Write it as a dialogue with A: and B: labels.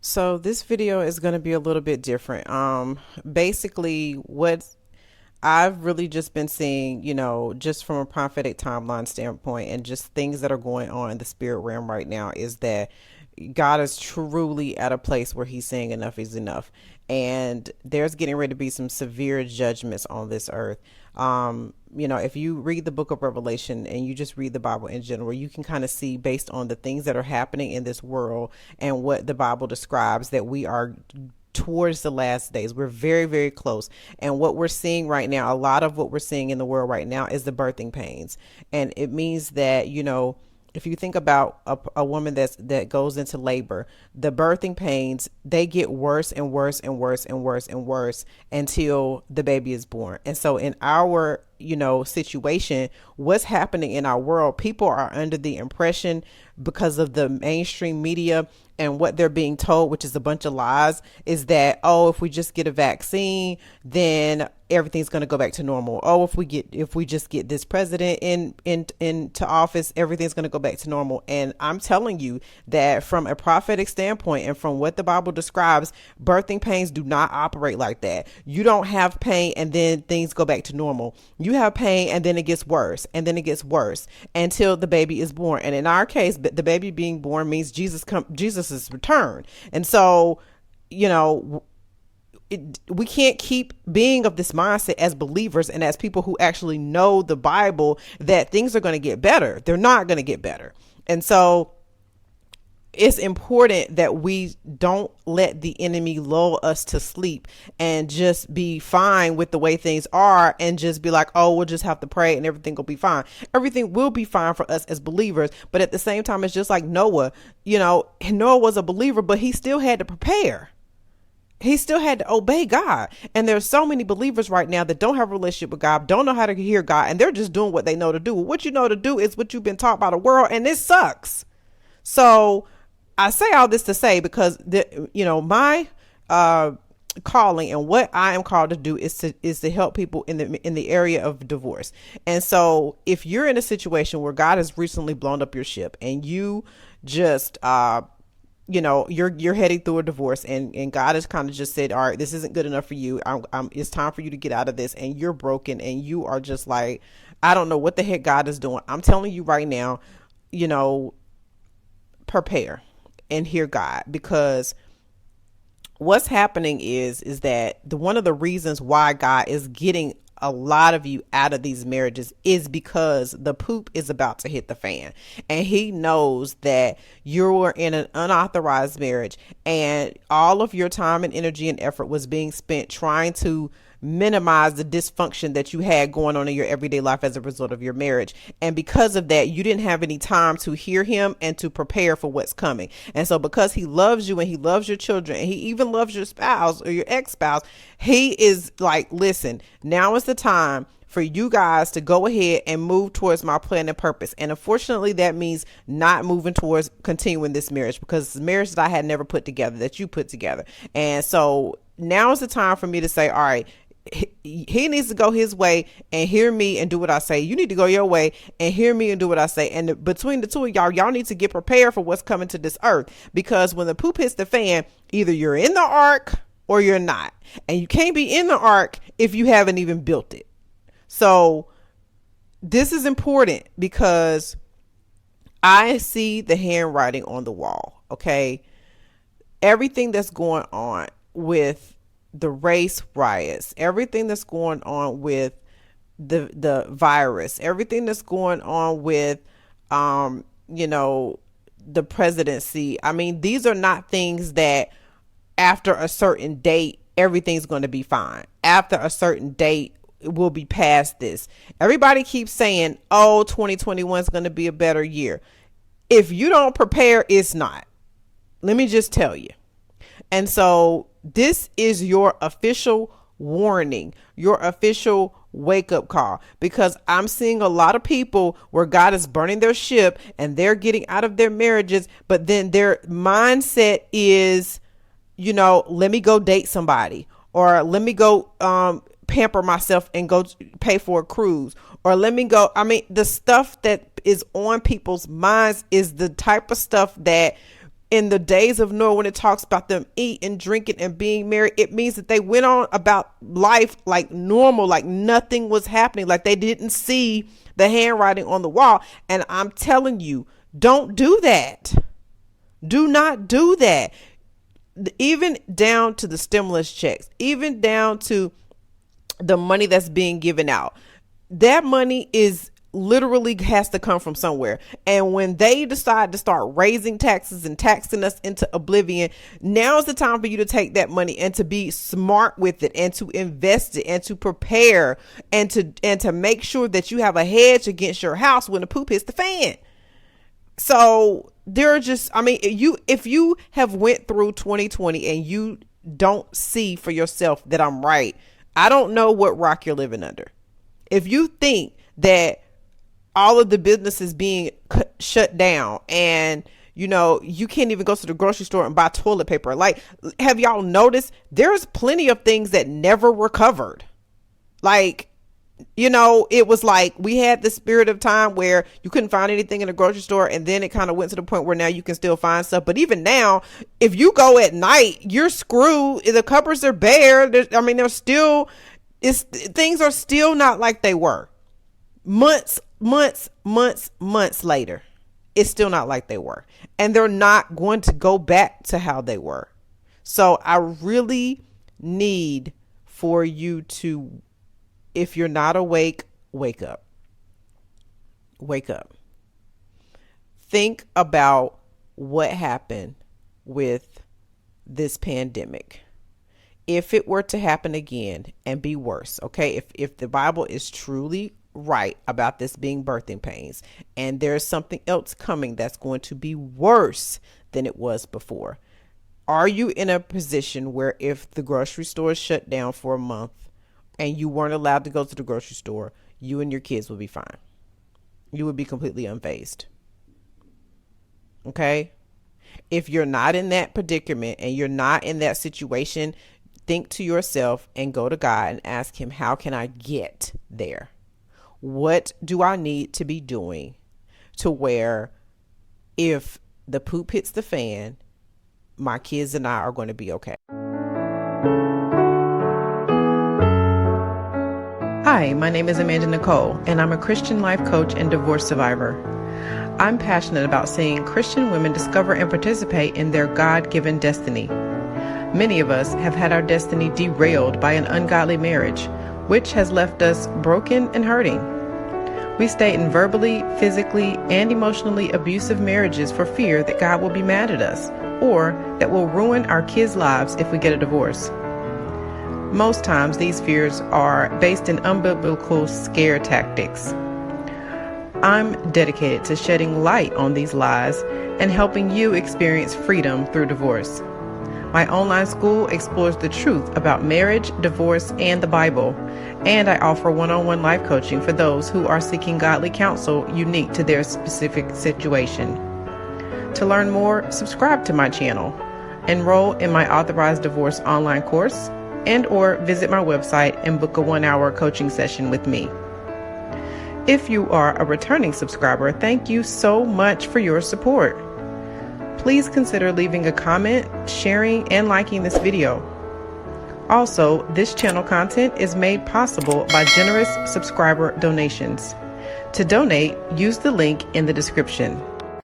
A: So this video is going to be a little bit different. Basically what I've really just been seeing, just from a prophetic timeline standpoint and just things that are going on in the spirit realm right now is that God is truly at a place where he's saying enough is enough. And there's getting ready to be some severe judgments on this earth. If you read the book of Revelation and you just read the Bible in general, you can kind of see based on the things that are happening in this world and what the Bible describes that we are towards the last days. We're very, very close. And what we're seeing right now, a lot of what we're seeing in the world right now is the birthing pains. And it means that, if you think about a woman that goes into labor, the birthing pains, they get worse and worse and worse and worse and worse until the baby is born. And so in our situation, what's happening in our world, people are under the impression, because of the mainstream media and what they're being told, which is a bunch of lies, is that, oh, if we just get a vaccine, then everything's going to go back to normal. Oh, if we just get this president into office, everything's going to go back to normal. And I'm telling you that from a prophetic standpoint and from what the Bible describes, birthing pains do not operate like that. You don't have pain and then things go back to normal. You have pain and then it gets worse and then it gets worse until the baby is born. And in our case, the baby being born means Jesus's return. And so, we can't keep being of this mindset as believers and as people who actually know the Bible that things are going to get better. They're not going to get better. And so it's important that we don't let the enemy lull us to sleep and just be fine with the way things are and just be like, oh, we'll just have to pray and everything will be fine. Everything will be fine for us as believers. But at the same time, it's just like Noah. Noah was a believer, but he still had to prepare. He still had to obey God. And there's so many believers right now that don't have a relationship with God, don't know how to hear God, and they're just doing what they know to do. What you know to do is what you've been taught by the world, and it sucks. So I say all this to say, because my calling and what I am called to do is to help people in the area of divorce. And so if you're in a situation where God has recently blown up your ship and you just you're heading through a divorce, and God has kind of just said, all right, this isn't good enough for you. It's time for you to get out of this. And you're broken and you are just like, I don't know what the heck God is doing. I'm telling you right now, prepare and hear God, because what's happening is that one of the reasons why God is getting a lot of you out of these marriages is because the poop is about to hit the fan, and he knows that you're in an unauthorized marriage and all of your time and energy and effort was being spent trying to minimize the dysfunction that you had going on in your everyday life as a result of your marriage. And because of that, you didn't have any time to hear him and to prepare for what's coming. And so because he loves you and he loves your children and he even loves your spouse or your ex-spouse, he is like, listen, now is the time for you guys to go ahead and move towards my plan and purpose. And unfortunately, that means not moving towards continuing this marriage, because it's a marriage that I had never put together, that you put together. And so now is the time for me to say, all right, he needs to go his way and hear me and do what I say. You need to go your way and hear me and do what I say. And between the two of y'all need to get prepared for what's coming to this earth, because when the poop hits the fan, either you're in the ark or you're not. And you can't be in the ark if you haven't even built it. So this is important because I see the handwriting on the wall. Okay. Everything that's going on with the race riots, everything that's going on with the virus, everything that's going on with, the presidency. I mean, these are not things that after a certain date, everything's going to be fine. After a certain date, we'll be past this. Everybody keeps saying, oh, 2021 is going to be a better year. If you don't prepare, it's not. Let me just tell you. And so this is your official warning, your official wake up call, because I'm seeing a lot of people where God is burning their ship and they're getting out of their marriages, but then their mindset is, let me go date somebody, or let me go pamper myself and go pay for a cruise, or let me go. The stuff that is on people's minds is the type of stuff that in the days of Noah, when it talks about them eating, drinking, and being married, it means that they went on about life like normal, like nothing was happening, like they didn't see the handwriting on the wall. And I'm telling you, don't do that. Do not do that. Even down to the stimulus checks, even down to the money that's being given out. That money is literally has to come from somewhere. And when they decide to start raising taxes and taxing us into oblivion, now is the time for you to take that money and to be smart with it and to invest it and to prepare and to make sure that you have a hedge against your house when the poop hits the fan. So there are just, I mean, if you have went through 2020 and you don't see for yourself that I'm right, I don't know what rock you're living under. If you think that all of the businesses being shut down and you can't even go to the grocery store and buy toilet paper, like, have y'all noticed there's plenty of things that never recovered? Like, it was like we had this period of time where you couldn't find anything in the grocery store, and then it kind of went to the point where now you can still find stuff. But even now, if you go at night, you're screwed. The cupboards are bare. They're still, things are still not like they were. Months later, it's still not like they were. And they're not going to go back to how they were. So I really need for you to, if you're not awake, wake up. Wake up. Think about what happened with this pandemic. If it were to happen again and be worse, okay? If the Bible is truly right about this being birthing pains and there's something else coming that's going to be worse than it was before, are you in a position where if the grocery store is shut down for a month and you weren't allowed to go to the grocery store, you and your kids would be fine? You would be completely unfazed. Okay? If you're not in that predicament and you're not in that situation, think to yourself and go to God and ask him, how can I get there? What do I need to be doing to where if the poop hits the fan, my kids and I are going to be okay? Hi, my name is Amanda Nicole, and I'm a Christian life coach and divorce survivor. I'm passionate about seeing Christian women discover and participate in their God-given destiny. Many of us have had our destiny derailed by an ungodly marriage, which has left us broken and hurting. We stay in verbally, physically, and emotionally abusive marriages for fear that God will be mad at us, or that will ruin our kids' lives if we get a divorce. Most times, these fears are based in unbiblical scare tactics. I'm dedicated to shedding light on these lies and helping you experience freedom through divorce. My online school explores the truth about marriage, divorce, and the Bible, and I offer one-on-one life coaching for those who are seeking godly counsel unique to their specific situation. To learn more, subscribe to my channel, enroll in my authorized divorce online course, and/or visit my website and book a 1-hour coaching session with me. If you are a returning subscriber, thank you so much for your support. Please consider leaving a comment, sharing, and liking this video. Also, this channel content is made possible by generous subscriber donations. To donate, use the link in the description.